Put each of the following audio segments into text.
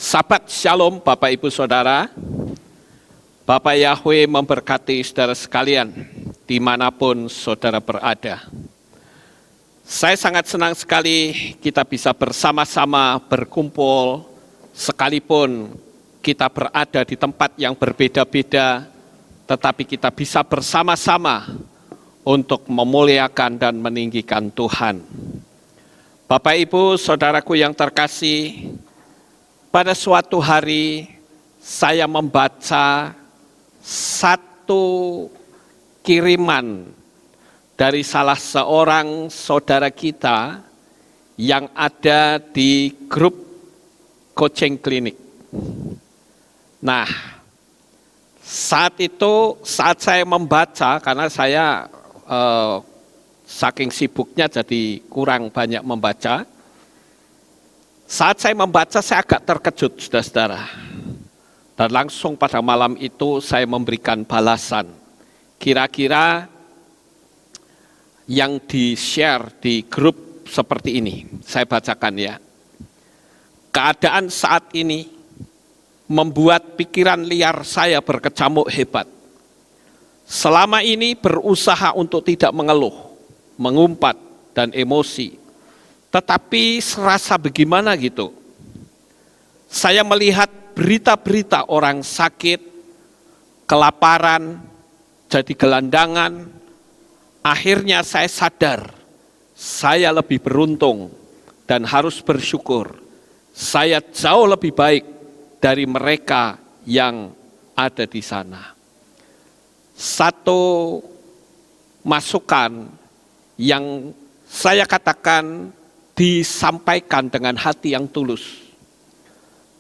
Sahabat Shalom Bapak Ibu Saudara, Bapak Yahweh memberkati saudara sekalian dimanapun saudara berada. Saya sangat senang sekali kita bisa bersama-sama berkumpul sekalipun kita berada di tempat yang berbeda-beda, tetapi kita bisa bersama-sama untuk memuliakan dan meninggikan Tuhan. Bapak Ibu Saudaraku yang terkasih, pada suatu hari saya membaca satu kiriman dari salah seorang saudara kita yang ada di grup coaching klinik. Nah, saat saya membaca, karena saya saking sibuknya jadi kurang banyak membaca. Saat saya membaca, saya agak terkejut, saudara-saudara. Dan langsung pada malam itu saya memberikan balasan. Kira-kira yang di-share di grup seperti ini. Saya bacakan ya. Keadaan saat ini membuat pikiran liar saya berkecamuk hebat. Selama ini berusaha untuk tidak mengeluh, mengumpat, dan emosi. Tetapi serasa bagaimana gitu. Saya melihat berita-berita orang sakit, kelaparan, jadi gelandangan. Akhirnya saya sadar, saya lebih beruntung dan harus bersyukur. Saya jauh lebih baik dari mereka yang ada di sana. Satu masukan yang saya katakan disampaikan dengan hati yang tulus.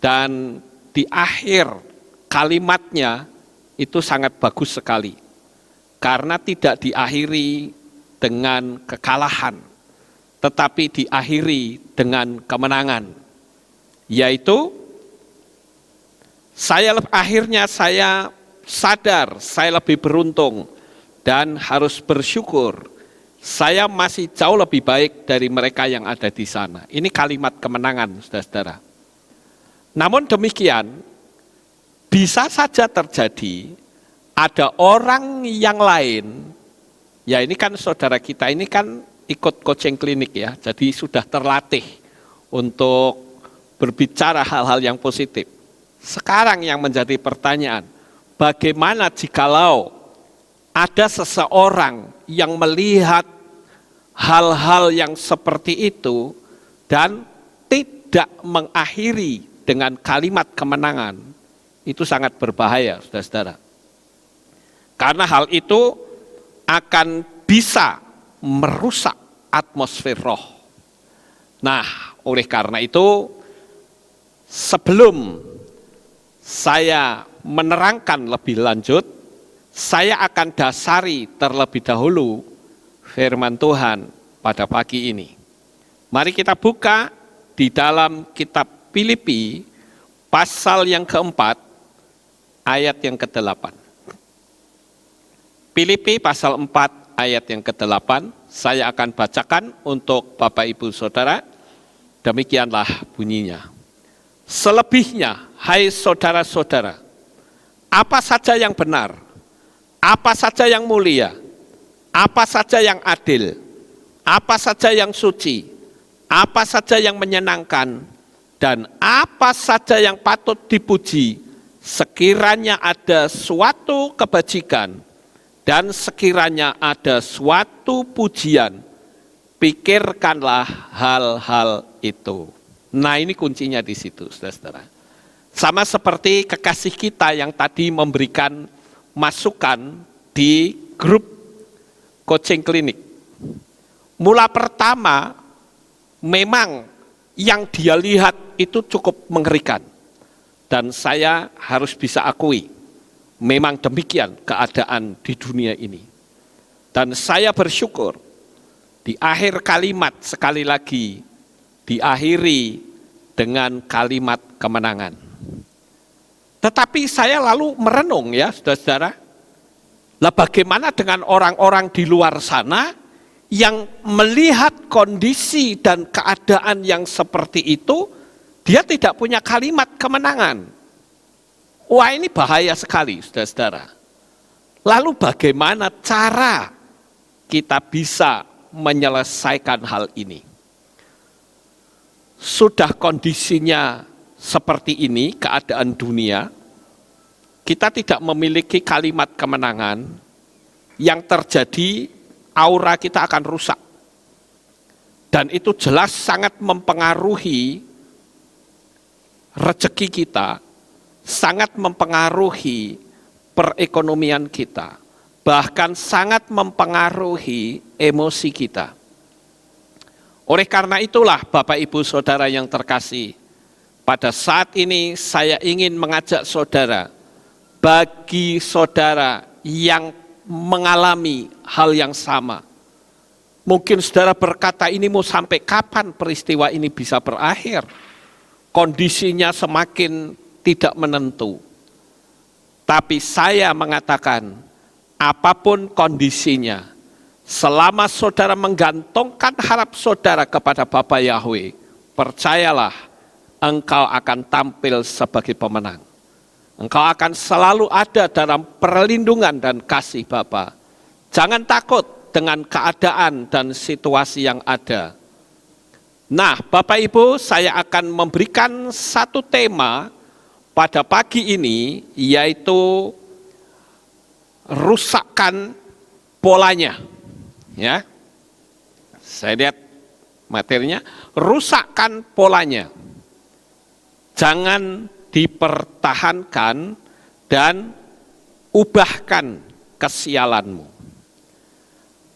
Dan di akhir kalimatnya itu sangat bagus sekali. Karena tidak diakhiri dengan kekalahan, tetapi diakhiri dengan kemenangan. Yaitu, akhirnya saya sadar saya lebih beruntung dan harus bersyukur. Saya masih jauh lebih baik dari mereka yang ada di sana. Ini kalimat kemenangan, saudara-saudara. Namun demikian, bisa saja terjadi ada orang yang lain, ya ini kan saudara kita ini kan ikut coaching klinik ya, jadi sudah terlatih untuk berbicara hal-hal yang positif. Sekarang yang menjadi pertanyaan, bagaimana jikalau ada seseorang yang melihat hal-hal yang seperti itu dan tidak mengakhiri dengan kalimat kemenangan, itu sangat berbahaya, saudara-saudara. Karena hal itu akan bisa merusak atmosfer roh. Nah, oleh karena itu, sebelum saya menerangkan lebih lanjut, saya akan dasari terlebih dahulu firman Tuhan pada pagi ini. Mari kita buka di dalam kitab Filipi, pasal yang keempat, ayat yang ke-8. Filipi pasal 4, ayat yang ke-8, saya akan bacakan untuk Bapak Ibu Saudara, demikianlah bunyinya. Selebihnya, hai saudara-saudara, apa saja yang benar, apa saja yang mulia, apa saja yang adil, apa saja yang suci, apa saja yang menyenangkan, dan apa saja yang patut dipuji, sekiranya ada suatu kebajikan, dan sekiranya ada suatu pujian, pikirkanlah hal-hal itu. Nah, ini kuncinya di situ, saudara-saudara. Sama seperti kekasih kita yang tadi memberikan masukan di grup coaching klinik. Mula pertama, memang yang dia lihat itu cukup mengerikan. Dan saya harus bisa akui, memang demikian keadaan di dunia ini. Dan saya bersyukur, di akhir kalimat sekali lagi, diakhiri dengan kalimat kemenangan. Tetapi saya lalu merenung ya, saudara-saudara. Lah bagaimana dengan orang-orang di luar sana yang melihat kondisi dan keadaan yang seperti itu Dia tidak punya kalimat kemenangan. Wah, ini bahaya sekali, saudara-saudara. Lalu bagaimana cara kita bisa menyelesaikan hal ini? Sudah kondisinya seperti ini, keadaan dunia, kita tidak memiliki kalimat kemenangan, yang terjadi aura kita akan rusak. Dan itu jelas sangat mempengaruhi rezeki kita, sangat mempengaruhi perekonomian kita, bahkan sangat mempengaruhi emosi kita. Oleh karena itulah Bapak Ibu Saudara yang terkasih, pada saat ini saya ingin mengajak saudara, bagi saudara yang mengalami hal yang sama. Mungkin saudara berkata, ini mau sampai kapan peristiwa ini bisa berakhir? Kondisinya semakin tidak menentu. Tapi saya mengatakan, apapun kondisinya, selama saudara menggantungkan harap saudara kepada Bapa Yahweh, percayalah, engkau akan tampil sebagai pemenang. Engkau akan selalu ada dalam perlindungan dan kasih Bapa. Jangan takut dengan keadaan dan situasi yang ada. Nah, Bapak Ibu, saya akan memberikan satu tema pada pagi ini, yaitu rusakkan polanya. Ya, saya lihat materinya, rusakkan polanya. Jangan dipertahankan dan ubahkan kesialanmu.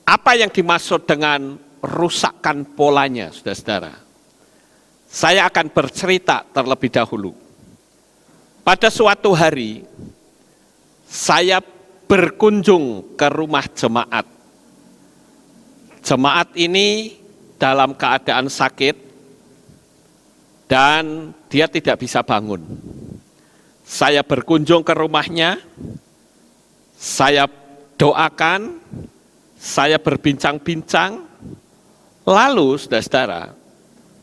Apa yang dimaksud dengan rusakkan polanya, saudara-saudara? Saya akan bercerita terlebih dahulu. Pada suatu hari, saya berkunjung ke rumah jemaat. Jemaat ini dalam keadaan sakit dan dia tidak bisa bangun. Saya berkunjung ke rumahnya, saya doakan, saya berbincang-bincang, lalu saudara-saudara,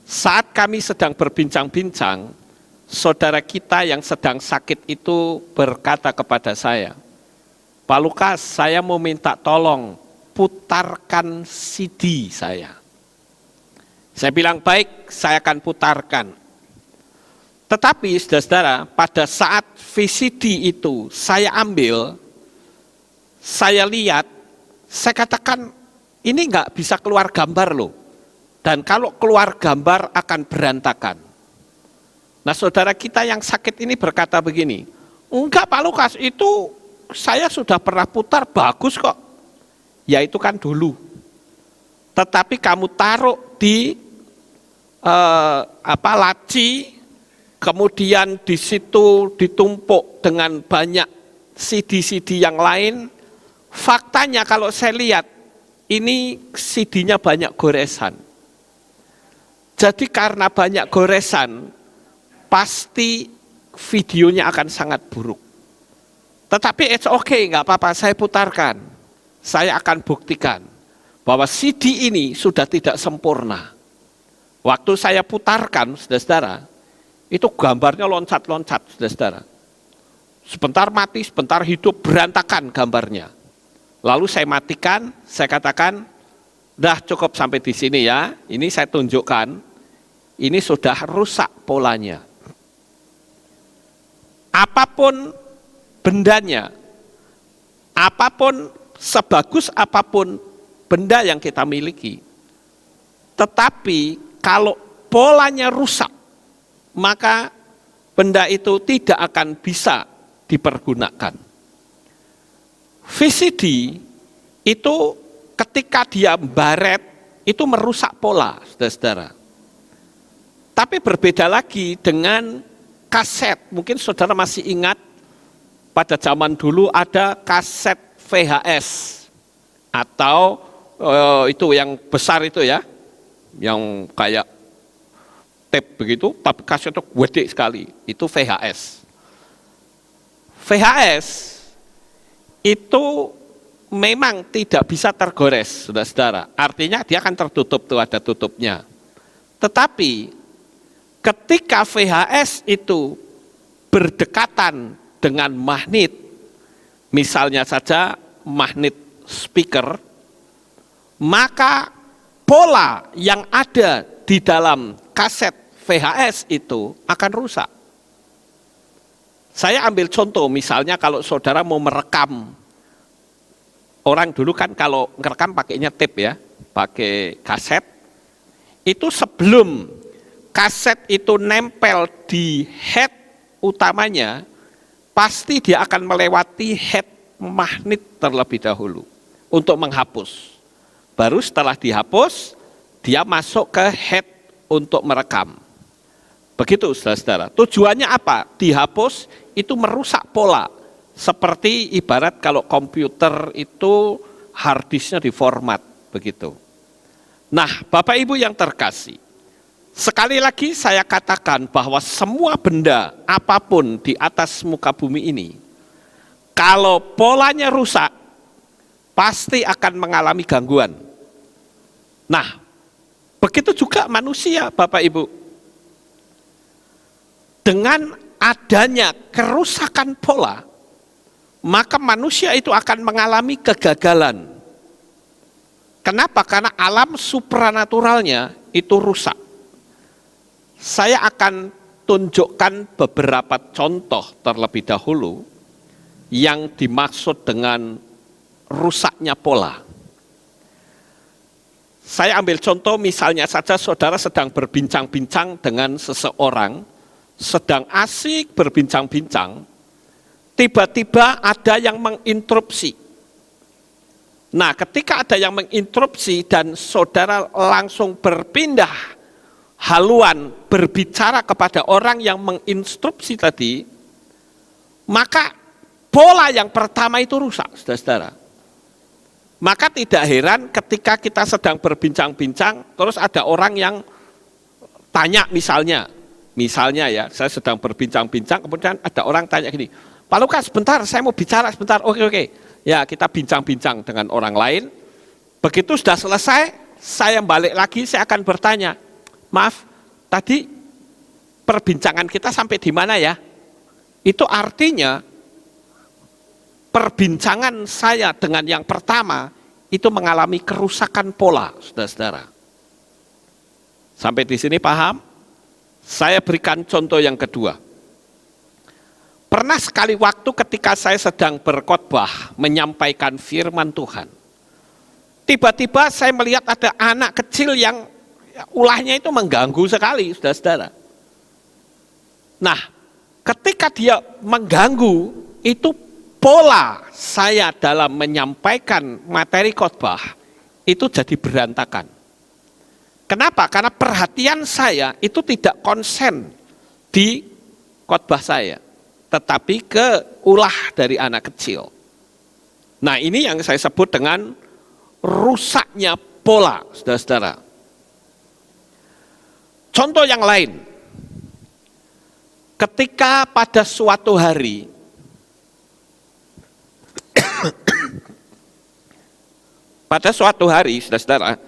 saat kami sedang berbincang-bincang, saudara kita yang sedang sakit itu berkata kepada saya, Pak Lukas, saya mau minta tolong putarkan CD saya. Saya bilang, baik, saya akan putarkan. Tetapi saudara-saudara, pada saat VCD itu saya ambil, saya lihat, saya katakan, ini enggak bisa keluar gambar loh. Dan kalau keluar gambar akan berantakan. Nah, saudara kita yang sakit ini berkata begini, enggak Pak Lukas, itu saya sudah pernah putar, bagus kok. Ya itu kan dulu. Tetapi kamu taruh di laci, kemudian di situ ditumpuk dengan banyak CD-CD yang lain. Faktanya kalau saya lihat, ini CD-nya banyak goresan. Jadi karena banyak goresan, pasti videonya akan sangat buruk. Tetapi it's okay, nggak apa-apa, saya putarkan. Saya akan buktikan bahwa CD ini sudah tidak sempurna. Waktu saya putarkan, saudara-saudara, itu gambarnya loncat-loncat, saudara-saudara. Sebentar mati, sebentar hidup, berantakan gambarnya. Lalu saya matikan, saya katakan, udah cukup sampai di sini ya, ini saya tunjukkan, ini sudah rusak polanya. Apapun bendanya, apapun sebagus apapun benda yang kita miliki, tetapi kalau polanya rusak, maka benda itu tidak akan bisa dipergunakan. VCD itu ketika dia baret, itu merusak pola, saudara-saudara. Tapi berbeda lagi dengan kaset. Mungkin saudara masih ingat, pada zaman dulu ada kaset VHS, atau itu yang besar itu ya, yang kayak tape begitu, tapi kaset itu gede sekali, itu VHS. VHS itu memang tidak bisa tergores, saudara-saudara. Artinya dia akan tertutup, tuh ada tutupnya. Tetapi ketika VHS itu berdekatan dengan magnet, misalnya saja magnet speaker, maka pola yang ada di dalam kaset VHS itu akan rusak. Saya ambil contoh, misalnya kalau saudara mau merekam, orang dulu kan kalau ngerekam pakainya tape ya, pakai kaset, itu sebelum kaset itu nempel di head utamanya, pasti dia akan melewati head magnet terlebih dahulu untuk menghapus. Baru setelah dihapus, dia masuk ke head untuk merekam. Begitu saudara-saudara. Tujuannya apa? Dihapus itu merusak pola. Seperti ibarat kalau komputer itu hard disknya diformat. Begitu. Nah, Bapak Ibu yang terkasih, sekali lagi saya katakan bahwa semua benda apapun di atas muka bumi ini, kalau polanya rusak, pasti akan mengalami gangguan. Nah, begitu juga manusia, Bapak Ibu. Dengan adanya kerusakan pola, maka manusia itu akan mengalami kegagalan. Kenapa? Karena alam supranaturalnya itu rusak. Saya akan tunjukkan beberapa contoh terlebih dahulu yang dimaksud dengan rusaknya pola. Saya ambil contoh misalnya saja saudara sedang berbincang-bincang dengan seseorang, sedang asik berbincang-bincang, tiba-tiba ada yang menginterupsi. Nah, ketika ada yang menginterupsi dan saudara langsung berpindah haluan berbicara kepada orang yang menginstruksi tadi, maka pola yang pertama itu rusak, saudara-saudara. Maka tidak heran ketika kita sedang berbincang-bincang, terus ada orang yang tanya misalnya ya, saya sedang berbincang-bincang, kemudian ada orang tanya gini, Pak Lukas sebentar, saya mau bicara sebentar, oke. Ya kita bincang-bincang dengan orang lain, begitu sudah selesai, saya balik lagi, saya akan bertanya, maaf, tadi perbincangan kita sampai di mana ya? Itu artinya perbincangan saya dengan yang pertama itu mengalami kerusakan pola, saudara-saudara. Sampai di sini paham? Saya berikan contoh yang kedua. Pernah sekali waktu ketika saya sedang berkhotbah menyampaikan firman Tuhan, tiba-tiba saya melihat ada anak kecil yang ulahnya itu mengganggu sekali, saudara-saudara. Nah, ketika dia mengganggu, itu pola saya dalam menyampaikan materi khotbah itu jadi berantakan. Kenapa? Karena perhatian saya itu tidak konsen di khotbah saya, tetapi ke ulah dari anak kecil. Nah, ini yang saya sebut dengan rusaknya pola, saudara-saudara. Contoh yang lain, ketika pada suatu hari saudara-saudara,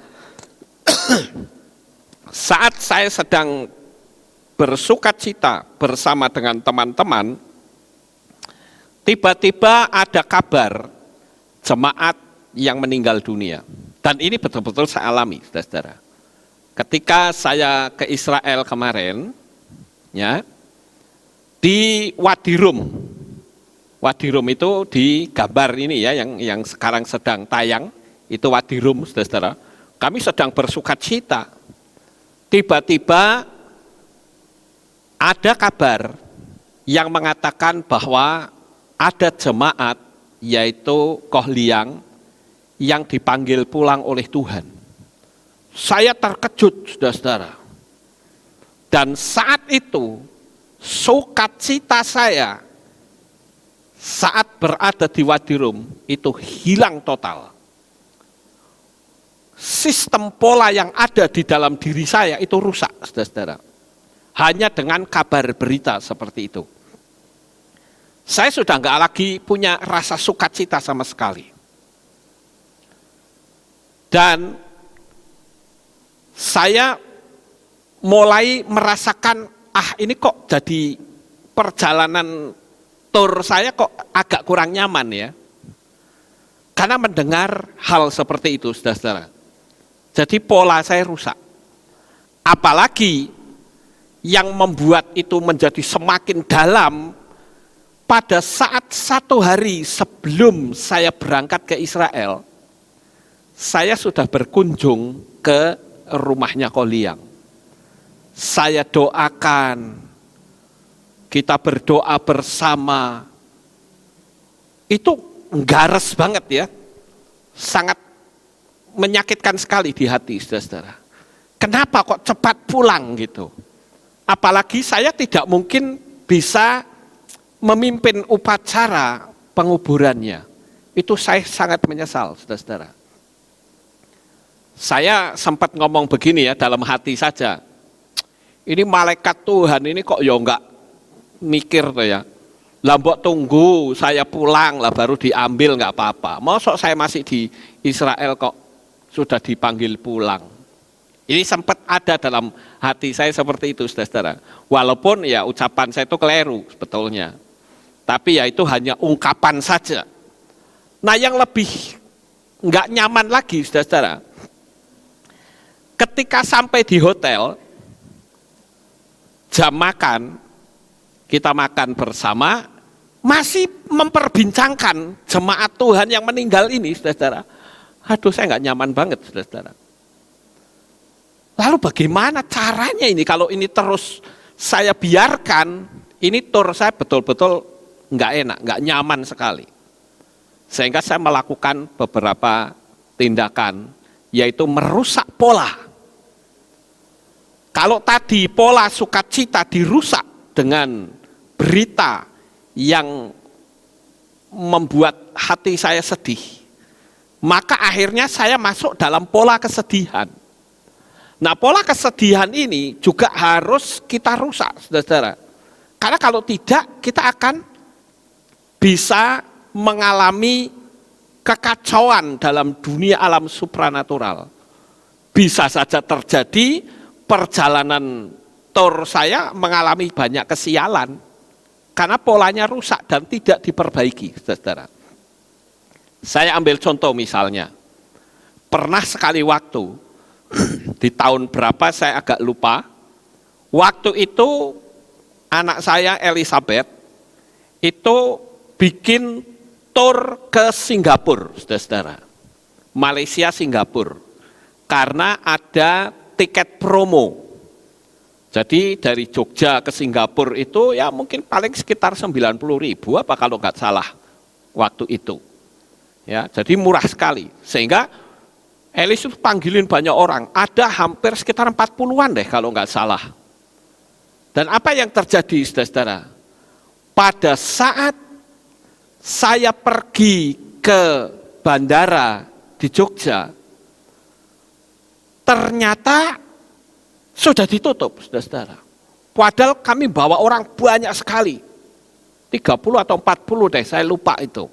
saat saya sedang bersukacita bersama dengan teman-teman, tiba-tiba ada kabar jemaat yang meninggal dunia. Dan ini betul-betul saya alami, saudara-saudara. Ketika saya ke Israel kemarin, ya, di Wadi Rum itu di gambar ini ya, yang sekarang sedang tayang, itu Wadi Rum, saudara-saudara. Kami sedang bersukacita. Tiba-tiba ada kabar yang mengatakan bahwa ada jemaat, yaitu Kohliang, yang dipanggil pulang oleh Tuhan. Saya terkejut, saudara-saudara. Dan saat itu, sukacita saya saat berada di Wadi Rum itu hilang total. Sistem pola yang ada di dalam diri saya itu rusak, saudara-saudara. Hanya dengan kabar berita seperti itu. Saya sudah enggak lagi punya rasa sukacita sama sekali. Dan saya mulai merasakan, ini kok jadi perjalanan tur saya kok agak kurang nyaman ya. Karena mendengar hal seperti itu, saudara-saudara. Jadi pola saya rusak. Apalagi yang membuat itu menjadi semakin dalam, pada saat satu hari sebelum saya berangkat ke Israel, saya sudah berkunjung ke rumahnya Koliang. Saya doakan, kita berdoa bersama. Itu gares banget ya, sangat menyakitkan sekali di hati, saudara-saudara. Kenapa kok cepat pulang gitu? Apalagi saya tidak mungkin bisa memimpin upacara penguburannya. Itu saya sangat menyesal, saudara-saudara. Saya sempat ngomong begini ya dalam hati saja. Ini malaikat Tuhan ini kok ya enggak mikir tuh ya. Lambok tunggu saya pulang lah baru diambil nggak apa-apa. Mosok saya masih di Israel kok sudah dipanggil pulang. Ini sempat ada dalam hati saya seperti itu, saudara-saudara. Walaupun ya ucapan saya itu keliru sebetulnya. Tapi ya itu hanya ungkapan saja. Nah yang lebih nggak nyaman lagi, saudara-saudara. Ketika sampai di hotel, jam makan, kita makan bersama, masih memperbincangkan jemaat Tuhan yang meninggal ini, saudara-saudara. Aduh, saya nggak nyaman banget, saudara-saudara. Lalu bagaimana caranya ini kalau ini terus saya biarkan, ini tur saya betul-betul nggak enak, nggak nyaman sekali. Sehingga saya melakukan beberapa tindakan, yaitu merusak pola. Kalau tadi pola sukacita dirusak dengan berita yang membuat hati saya sedih, maka akhirnya saya masuk dalam pola kesedihan. Nah, pola kesedihan ini juga harus kita rusak, saudara-saudara. Karena kalau tidak, kita akan bisa mengalami kekacauan dalam dunia alam supranatural. Bisa saja terjadi perjalanan tur saya mengalami banyak kesialan karena polanya rusak dan tidak diperbaiki, saudara. Saya ambil contoh misalnya, pernah sekali waktu di tahun berapa saya agak lupa, waktu itu anak saya Elizabeth itu bikin tur ke Singapura, saudara-saudara, Malaysia Singapura, karena ada tiket promo. Jadi dari Jogja ke Singapura itu ya mungkin paling sekitar 90.000 apa kalau nggak salah waktu itu. Ya, jadi murah sekali. Sehingga Elis itu panggilin banyak orang, ada hampir sekitar 40-an deh kalau nggak salah. Dan apa yang terjadi, saudara-saudara? Pada saat saya pergi ke bandara di Jogja, ternyata sudah ditutup, saudara-saudara. Padahal kami bawa orang banyak sekali. 30 atau 40 deh, saya lupa itu.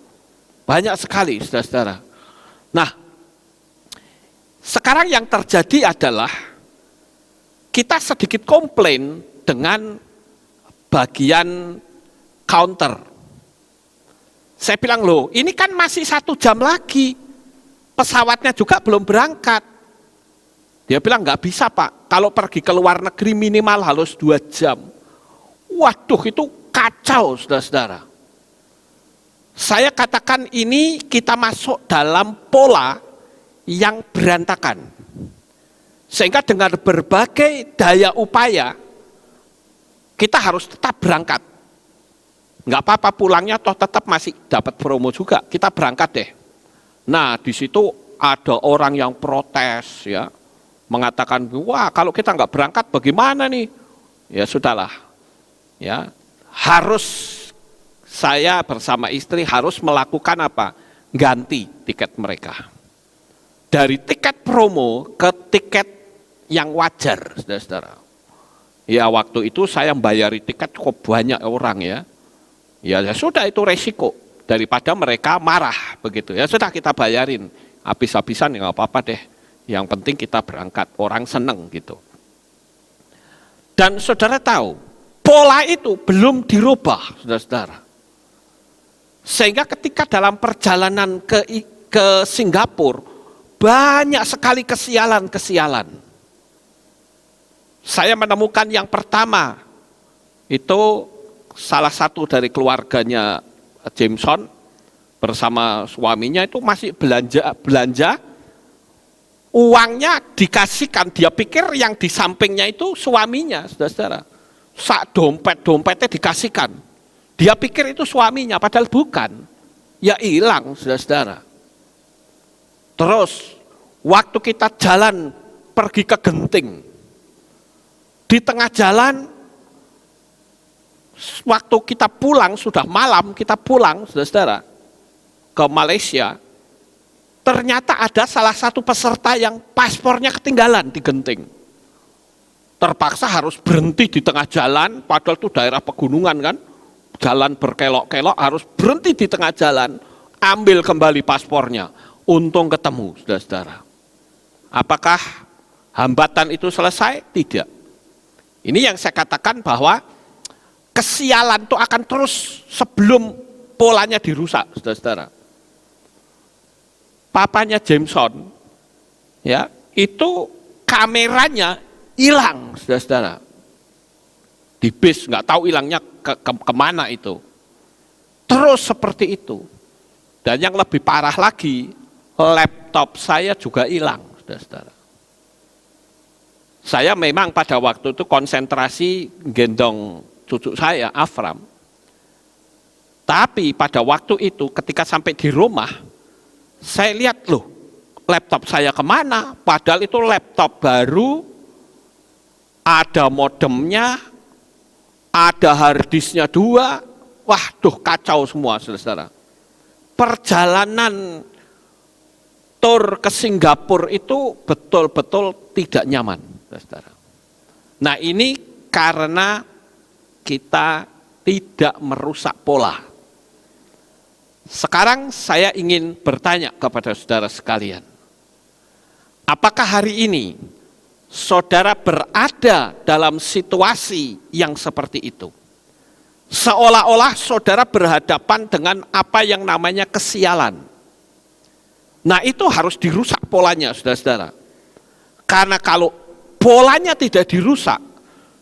Banyak sekali, saudara-saudara. Nah, sekarang yang terjadi adalah kita sedikit komplain dengan bagian counter. Saya bilang, loh ini kan masih 1 jam lagi, pesawatnya juga belum berangkat. Dia bilang, nggak bisa Pak, kalau pergi ke luar negeri minimal harus 2 jam. Waduh, itu kacau, saudara-saudara. Saya katakan ini kita masuk dalam pola yang berantakan. Sehingga dengan berbagai daya upaya, kita harus tetap berangkat. Nggak apa-apa pulangnya toh tetap masih dapat promo juga, kita berangkat deh. Nah di situ ada orang yang protes ya, mengatakan wah kalau kita nggak berangkat bagaimana nih? Ya sudahlah, ya harus saya bersama istri harus melakukan apa? Ganti tiket mereka. Dari tiket promo ke tiket yang wajar, saudara-saudara. Ya waktu itu saya membayari tiket cukup banyak orang ya. Ya sudah itu resiko daripada mereka marah begitu. Ya sudah kita bayarin habis-habisan ya nggak apa-apa deh. Yang penting kita berangkat, orang seneng gitu. Dan saudara tahu, pola itu belum dirubah, saudara-saudara. Sehingga ketika dalam perjalanan ke Singapura, banyak sekali kesialan-kesialan. Saya menemukan yang pertama, itu salah satu dari keluarganya Jameson, bersama suaminya itu masih belanja, uangnya dikasihkan, dia pikir yang di sampingnya itu suaminya, saudara-saudara. Sak dompetnya dikasihkan, dia pikir itu suaminya, padahal bukan. Ya hilang, saudara-saudara. Terus, waktu kita jalan pergi ke Genting, di tengah jalan, waktu kita pulang, sudah malam kita pulang, saudara-saudara, ke Malaysia, ternyata ada salah satu peserta yang paspornya ketinggalan di Genting. Terpaksa harus berhenti di tengah jalan, padahal itu daerah pegunungan kan, jalan berkelok-kelok, harus berhenti di tengah jalan, ambil kembali paspornya, untung ketemu, saudara-saudara. Apakah hambatan itu selesai? Tidak. Ini yang saya katakan bahwa kesialan itu akan terus sebelum polanya dirusak, saudara-saudara. Papanya Jameson, ya, itu kameranya hilang, saudara-saudara. Di bis, nggak tahu hilangnya kemana itu. Terus seperti itu. Dan yang lebih parah lagi, laptop saya juga hilang, saudara-saudara. Saya memang pada waktu itu konsentrasi gendong cucu saya, Afram. Tapi pada waktu itu ketika sampai di rumah, saya lihat loh, laptop saya kemana? Padahal itu laptop baru, ada modemnya, ada harddisknya 2, waduh kacau semua, saudara-saudara. Perjalanan tur ke Singapura itu betul-betul tidak nyaman, saudara. Nah ini karena kita tidak merusak pola. Sekarang saya ingin bertanya kepada saudara sekalian, apakah hari ini saudara berada dalam situasi yang seperti itu? Seolah-olah saudara berhadapan dengan apa yang namanya kesialan. Nah itu harus dirusak polanya, saudara-saudara. Karena kalau polanya tidak dirusak,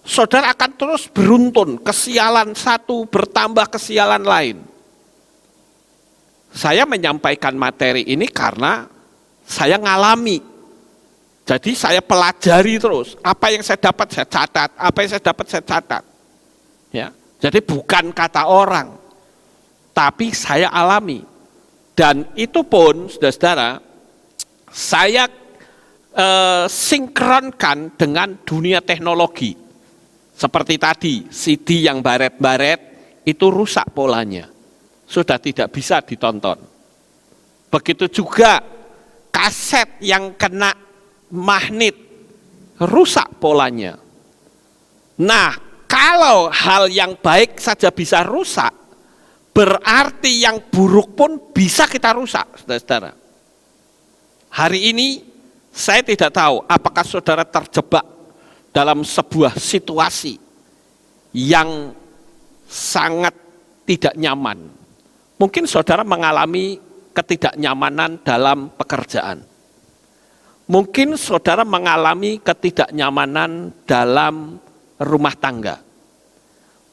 saudara akan terus beruntun, kesialan satu bertambah kesialan lain. Saya menyampaikan materi ini karena saya ngalami. Jadi saya pelajari terus, apa yang saya dapat saya catat, apa yang saya dapat saya catat. Ya, jadi bukan kata orang, tapi saya alami. Dan itu pun, saudara-saudara, saya sinkronkan dengan dunia teknologi. Seperti tadi, CD yang baret-baret, itu rusak polanya. Sudah tidak bisa ditonton. Begitu juga kaset yang kena magnet, rusak polanya. Nah, kalau hal yang baik saja bisa rusak, berarti yang buruk pun bisa kita rusak, saudara-saudara. Hari ini saya tidak tahu apakah saudara terjebak dalam sebuah situasi yang sangat tidak nyaman. Mungkin saudara mengalami ketidaknyamanan dalam pekerjaan. Mungkin saudara mengalami ketidaknyamanan dalam rumah tangga.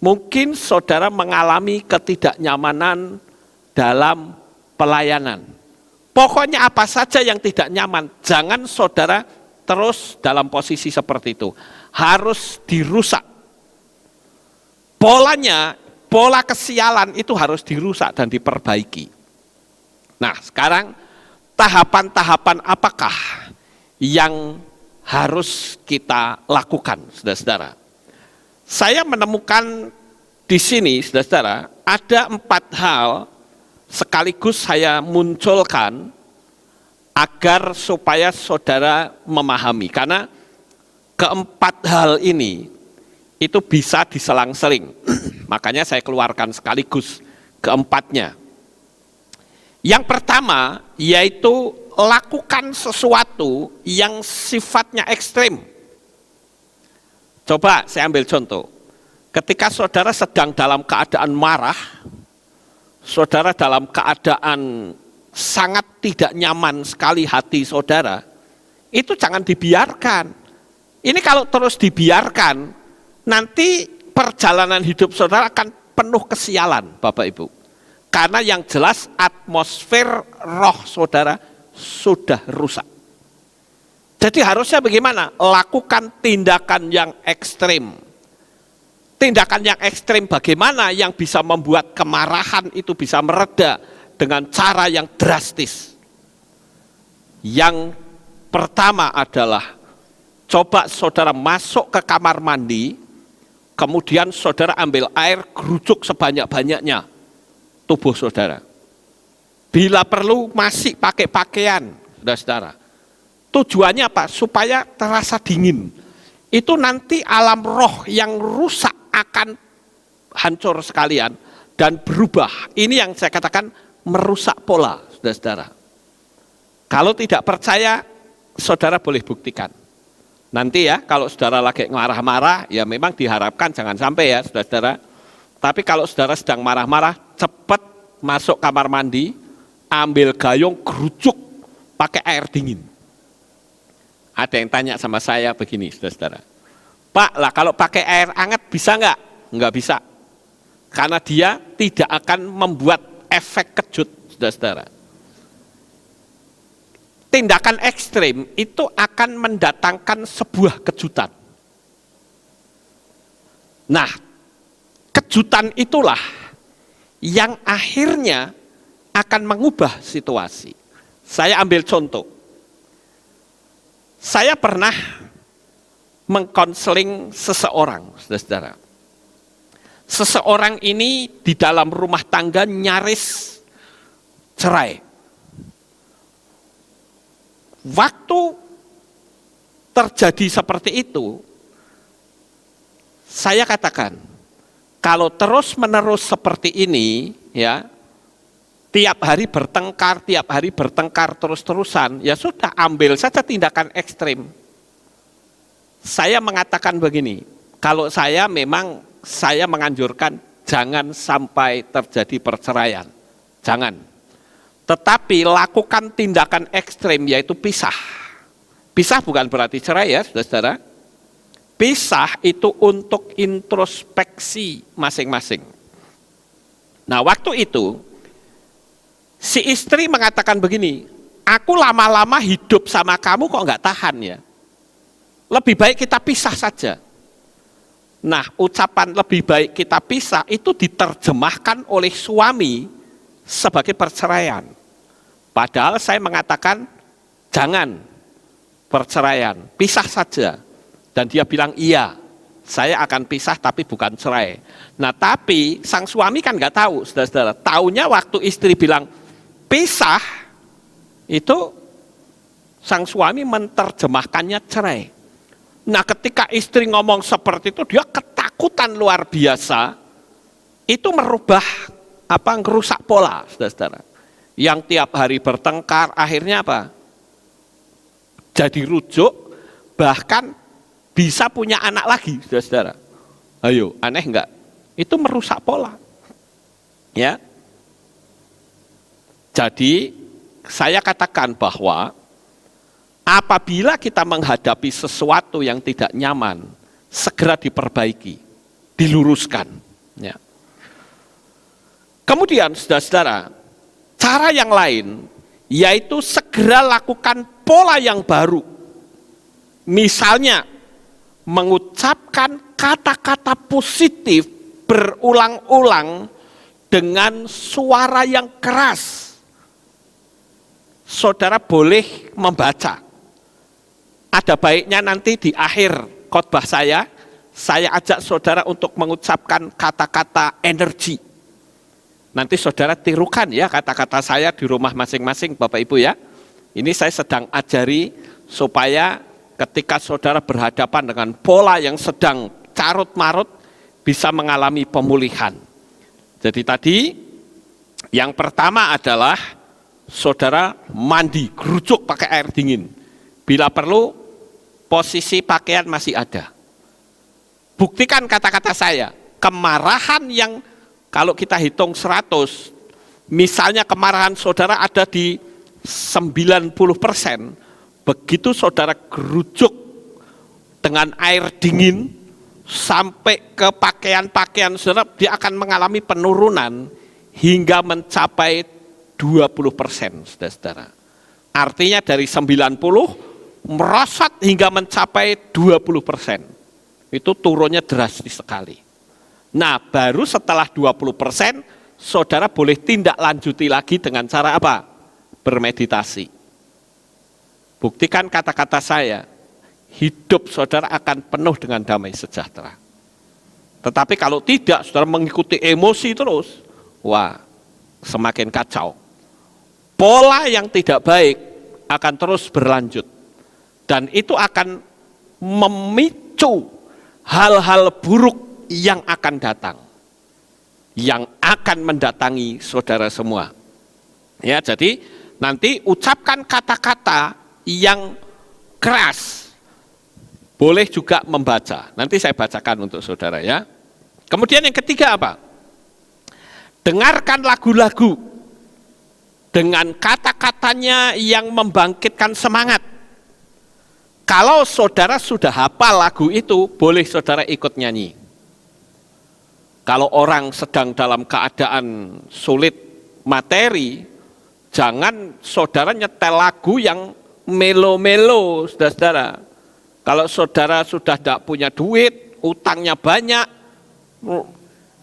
Mungkin saudara mengalami ketidaknyamanan dalam pelayanan. Pokoknya apa saja yang tidak nyaman, jangan saudara terus dalam posisi seperti itu. Harus dirusak. Polanya, pola kesialan itu harus dirusak dan diperbaiki. Nah, sekarang tahapan-tahapan apakah yang harus kita lakukan, saudara-saudara? Saya menemukan di sini, saudara-saudara, ada 4 hal sekaligus saya munculkan agar supaya saudara memahami. Karena keempat hal ini itu bisa diselang-seling. Makanya saya keluarkan sekaligus keempatnya. Yang pertama yaitu lakukan sesuatu yang sifatnya ekstrim. Coba saya ambil contoh. Ketika saudara sedang dalam keadaan marah, saudara dalam keadaan sangat tidak nyaman sekali hati saudara, itu jangan dibiarkan. Ini kalau terus dibiarkan, nanti perjalanan hidup saudara akan penuh kesialan, Bapak Ibu. Karena yang jelas atmosfer roh saudara sudah rusak. Jadi harusnya bagaimana? Lakukan tindakan yang ekstrim. Tindakan yang ekstrim bagaimana yang bisa membuat kemarahan itu bisa mereda dengan cara yang drastis. Yang pertama adalah coba saudara masuk ke kamar mandi, kemudian saudara ambil air, gerujuk sebanyak-banyaknya tubuh saudara. Bila perlu masih pakai pakaian, saudara. Tujuannya apa? Supaya terasa dingin. Itu nanti alam roh yang rusak akan hancur sekalian dan berubah. Ini yang saya katakan merusak pola, saudara. Kalau tidak percaya, saudara boleh buktikan. Nanti ya, kalau saudara lagi marah-marah, ya memang diharapkan jangan sampai ya, saudara. Tapi kalau saudara sedang marah-marah, cepat masuk kamar mandi, ambil gayung, gerujuk, pakai air dingin. Ada yang tanya sama saya begini, saudara. Pak, lah kalau pakai air hangat bisa nggak? Nggak bisa. Karena dia tidak akan membuat efek kejut, saudara. Tindakan ekstrim itu akan mendatangkan sebuah kejutan. Nah, kejutan itulah yang akhirnya akan mengubah situasi. Saya ambil contoh. Saya pernah mengkonseling seseorang, saudara. Seseorang ini di dalam rumah tangga nyaris cerai. Waktu terjadi seperti itu, saya katakan, kalau terus-menerus seperti ini, ya, tiap hari bertengkar terus-terusan, ya sudah ambil saja tindakan ekstrim. Saya mengatakan begini, kalau saya menganjurkan jangan sampai terjadi perceraian, jangan. Tetapi lakukan tindakan ekstrim yaitu pisah. Pisah bukan berarti cerai ya, saudara. Pisah itu untuk introspeksi masing-masing. Nah, waktu itu si istri mengatakan begini, aku lama-lama hidup sama kamu kok nggak tahan ya. Lebih baik kita pisah saja. Nah, ucapan lebih baik kita pisah itu diterjemahkan oleh suami sebagai perceraian. Padahal saya mengatakan jangan perceraian, pisah saja. Dan dia bilang iya, saya akan pisah tapi bukan cerai. Nah, tapi sang suami kan nggak tahu, saudara-saudara. Taunya waktu istri bilang pisah, itu sang suami menerjemahkannya cerai. Nah, ketika istri ngomong seperti itu, dia ketakutan luar biasa. Itu merubah ngerusak pola, saudara-saudara. Yang tiap hari bertengkar, akhirnya apa? Jadi rujuk, bahkan bisa punya anak lagi, saudara-saudara. Ayo, aneh enggak? Itu merusak pola. Ya. Jadi, saya katakan bahwa apabila kita menghadapi sesuatu yang tidak nyaman, segera diperbaiki, diluruskan. Ya. Kemudian, saudara-saudara, cara yang lain, yaitu segera lakukan pola yang baru. Misalnya, mengucapkan kata-kata positif berulang-ulang dengan suara yang keras. Saudara boleh membaca. Ada baiknya nanti di akhir khotbah saya ajak saudara untuk mengucapkan kata-kata energi. Nanti saudara tirukan ya kata-kata saya di rumah masing-masing Bapak Ibu ya. Ini saya sedang ajari supaya ketika saudara berhadapan dengan pola yang sedang carut-marut bisa mengalami pemulihan. Jadi tadi yang pertama adalah saudara mandi, gerujuk pakai air dingin. Bila perlu posisi pakaian masih ada. buktikan kata-kata saya. Kemarahan yang kalau kita hitung 100, misalnya kemarahan saudara ada di 90%, begitu saudara gerujuk dengan air dingin sampai ke pakaian-pakaian saudara, dia akan mengalami penurunan hingga mencapai 20%, saudara-saudara. Artinya dari 90 merosot hingga mencapai 20%. Itu turunnya drastis sekali. Nah, baru setelah 20%, saudara boleh tindak lanjuti lagi dengan cara apa? Bermeditasi. Buktikan kata-kata saya, hidup saudara akan penuh dengan damai sejahtera. Tetapi kalau tidak, saudara mengikuti emosi terus, wah, semakin kacau. Pola yang tidak baik akan terus berlanjut. Dan itu akan memicu hal-hal buruk yang akan datang. Yang akan mendatangi saudara semua. Ya, jadi nanti ucapkan kata-kata yang keras. Boleh juga membaca. Nanti saya bacakan untuk saudara ya. Kemudian yang ketiga apa? Dengarkan lagu-lagu dengan kata-katanya yang membangkitkan semangat. Kalau saudara sudah hafal lagu itu, boleh saudara ikut nyanyi. Kalau orang sedang dalam keadaan sulit materi, jangan saudara nyetel lagu yang melo-melo, saudara-saudara. Kalau saudara sudah tidak punya duit, utangnya banyak,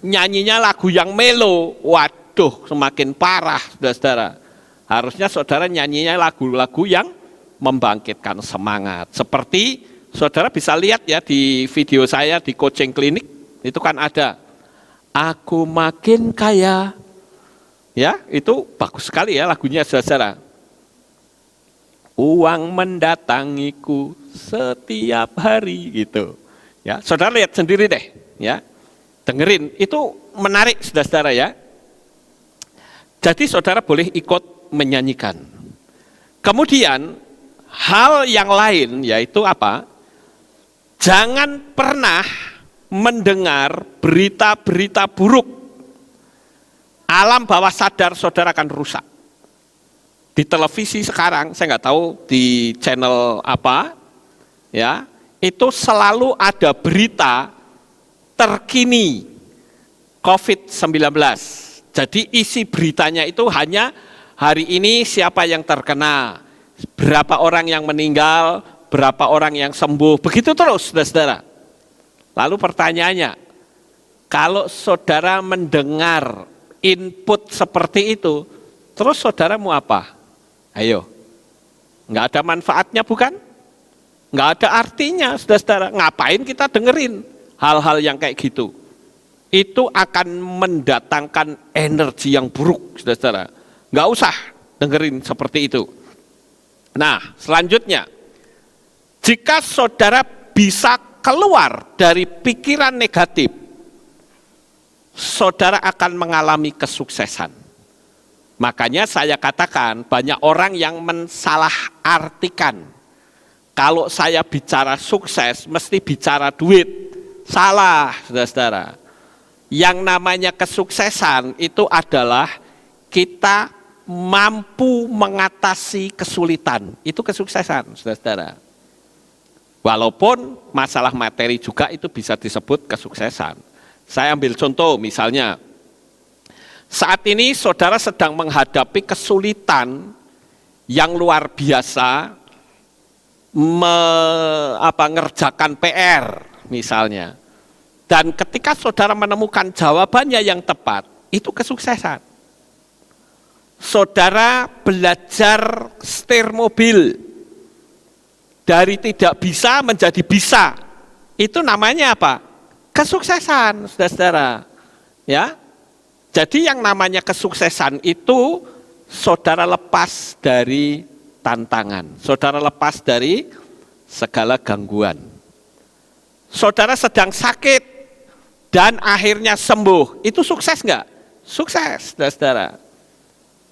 nyanyinya lagu yang melo, waduh semakin parah, saudara-saudara. Harusnya saudara nyanyinya lagu-lagu yang membangkitkan semangat. Seperti saudara bisa lihat ya di video saya di coaching klinik, itu kan ada, aku makin kaya. Ya, itu bagus sekali ya lagunya saudara. Uang mendatangiku setiap hari gitu. Ya, saudara lihat sendiri deh, ya. Dengerin, itu menarik saudara-saudara ya. Jadi saudara boleh ikut menyanyikan. Kemudian hal yang lain yaitu apa? Jangan pernah mendengar berita-berita buruk. Alam bawah sadar saudara akan rusak. Di televisi sekarang, saya nggak tahu di channel apa, ya, itu selalu ada berita terkini COVID-19. Jadi isi beritanya itu hanya hari ini siapa yang terkena, berapa orang yang meninggal, berapa orang yang sembuh, begitu terus saudara-saudara. Lalu pertanyaannya, kalau saudara mendengar input seperti itu, terus saudara mau apa? Ayo, nggak ada manfaatnya bukan? Nggak ada artinya saudara-saudara, ngapain kita dengerin hal-hal yang kayak gitu? Itu akan mendatangkan energi yang buruk saudara-saudara. Nggak usah dengerin seperti itu. Nah, selanjutnya, jika saudara bisa keluar dari pikiran negatif, saudara akan mengalami kesuksesan. Makanya saya katakan banyak orang yang mensalahartikan. Kalau saya bicara sukses, mesti bicara duit. Salah, saudara-saudara. Yang namanya kesuksesan itu adalah kita mampu mengatasi kesulitan. Itu kesuksesan, saudara-saudara. Walaupun masalah materi juga itu bisa disebut kesuksesan. Saya ambil contoh misalnya, saat ini saudara sedang menghadapi kesulitan yang luar biasa, ngerjakan PR misalnya. Dan ketika saudara menemukan jawabannya yang tepat, itu kesuksesan. Saudara belajar setir mobil, dari tidak bisa menjadi bisa, itu namanya apa? Kesuksesan, saudara-saudara. Ya, jadi yang namanya kesuksesan itu saudara lepas dari tantangan, saudara lepas dari segala gangguan. Saudara sedang sakit dan akhirnya sembuh, itu sukses enggak? Sukses, saudara-saudara.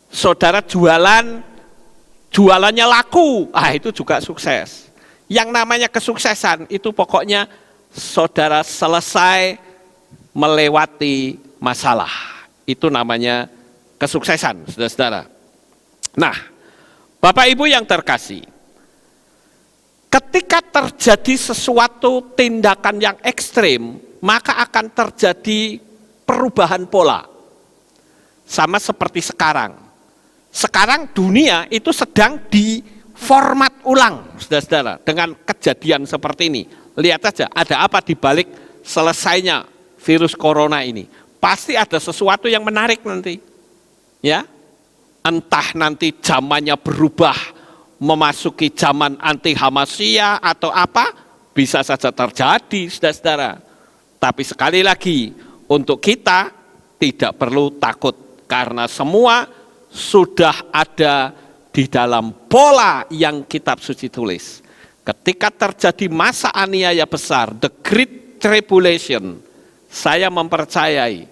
Saudara jualannya laku, itu juga sukses. Yang namanya kesuksesan itu pokoknya saudara selesai melewati masalah. Itu namanya kesuksesan, saudara-saudara. Nah, Bapak Ibu yang terkasih, ketika terjadi sesuatu tindakan yang ekstrim, maka akan terjadi perubahan pola. Sama seperti sekarang. Sekarang dunia itu sedang diformat ulang, saudara-saudara, dengan kejadian seperti ini. Lihat saja, ada apa di balik selesainya virus corona ini. Pasti ada sesuatu yang menarik nanti. Ya, entah nanti zamannya berubah, memasuki zaman anti Hamasiyah atau apa, bisa saja terjadi, saudara-saudara. Tapi sekali lagi, untuk kita tidak perlu takut, karena semua sudah ada di dalam pola yang kitab suci tulis. Ketika terjadi masa aniaya besar, the Great Tribulation, saya mempercayai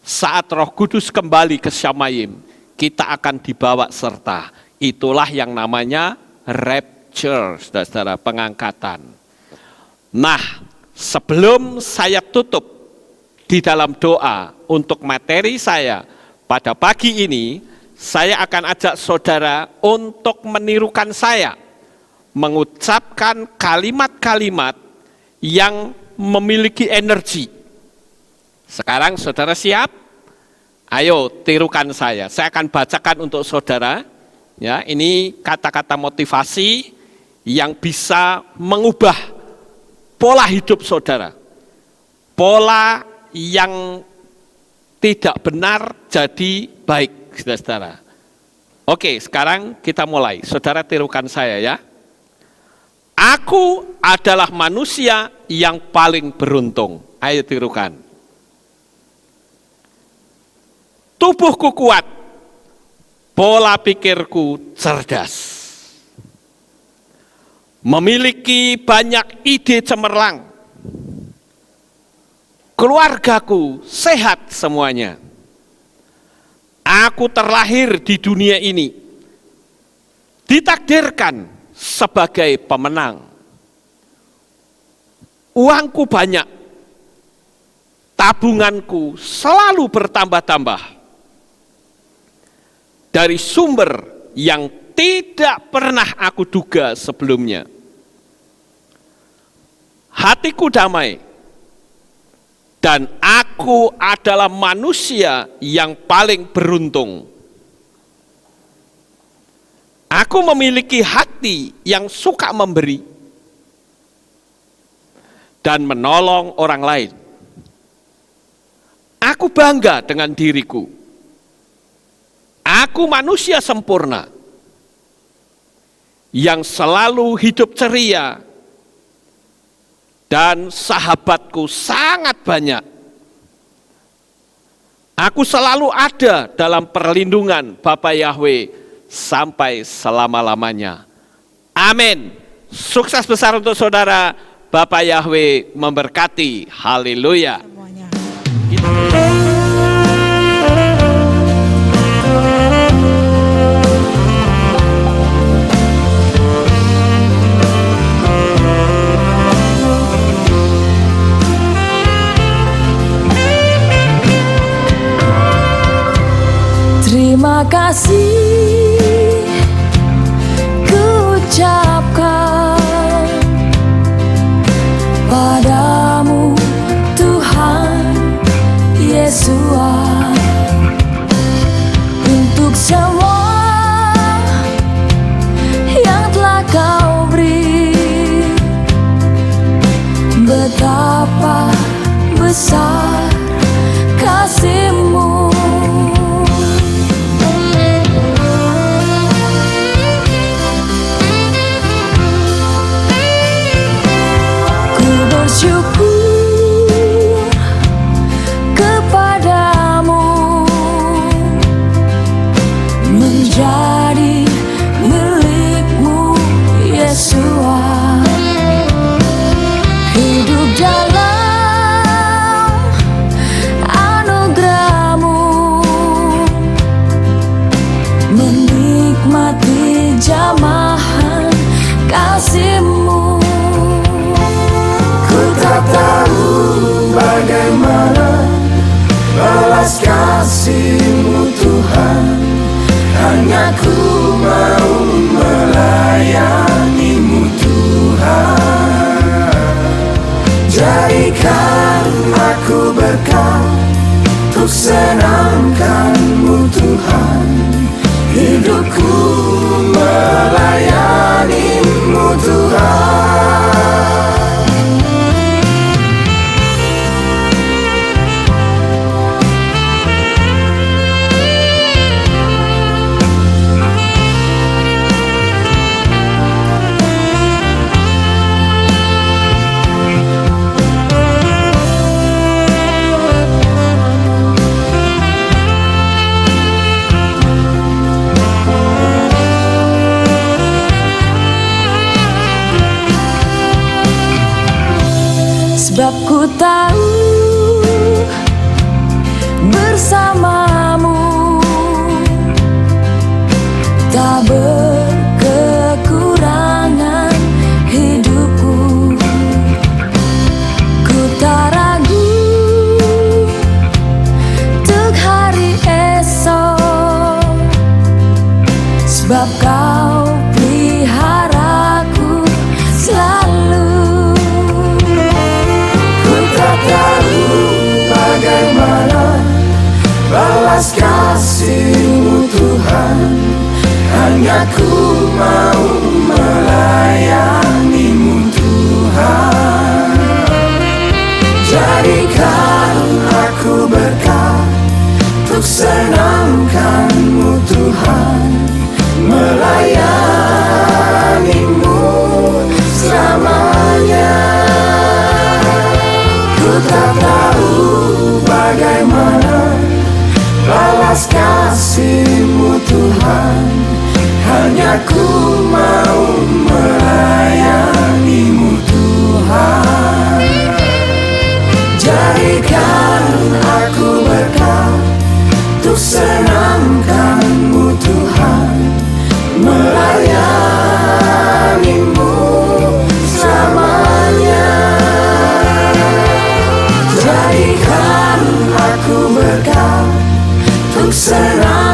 saat Roh Kudus kembali ke Syamayim, kita akan dibawa serta. Itulah yang namanya rapture, saudara-saudara, pengangkatan. Nah, sebelum saya tutup di dalam doa untuk materi saya pada pagi ini, saya akan ajak saudara untuk menirukan saya, mengucapkan kalimat-kalimat yang memiliki energi. Sekarang saudara siap? Ayo tirukan saya. Saya akan bacakan untuk saudara. Ya, ini kata-kata motivasi yang bisa mengubah pola hidup saudara. Pola yang tidak benar jadi baik, saudara-saudara. Oke, sekarang kita mulai. Saudara tirukan saya ya. Aku adalah manusia yang paling beruntung. Ayo tirukan. Tubuhku kuat, pola pikirku cerdas. Memiliki banyak ide cemerlang. Keluargaku sehat semuanya. Aku terlahir di dunia ini, ditakdirkan sebagai pemenang. Uangku banyak, tabunganku selalu bertambah-tambah. Dari sumber yang tidak pernah aku duga sebelumnya. Hatiku damai, dan aku adalah manusia yang paling beruntung. Aku memiliki hati yang suka memberi dan menolong orang lain. Aku bangga dengan diriku. Aku manusia sempurna yang selalu hidup ceria dan sahabatku sangat banyak. Aku selalu ada dalam perlindungan Bapa Yahweh sampai selama-lamanya. Amin. Sukses besar untuk saudara. Bapa Yahweh memberkati. Haleluya. Terima kasih ku ucapkan padamu Tuhan Yesua, untuk semua yang telah kau beri. Betapa besar kasih-Mu. Bersyukur kepada kasih-Mu Tuhan, hanya ku mau melayani-Mu Tuhan. Jadikan aku berkat untuk senangkan-Mu Tuhan, hidupku melayani-Mu Tuhan. Sebab ku tahu bersamamu tak berkekurangan hidupku. Ku tak ragu untuk hari esok, sebab Kau peliharaku selalu. Tahu bagaimana balas kasih-Mu Tuhan, hanya ku mau melayani-Mu Tuhan. Jadikan aku berkat untuk senangkan-Mu Tuhan, melayani-Mu selamanya. Ku tak tahu bagaimana balas kasih-Mu Tuhan, hanya ku mau melayani-Mu Tuhan. Jadikan aku berkat untuk senangkan-Mu Tuhan, melayani-Mu selamanya. Jadikan aku berkat untuk senang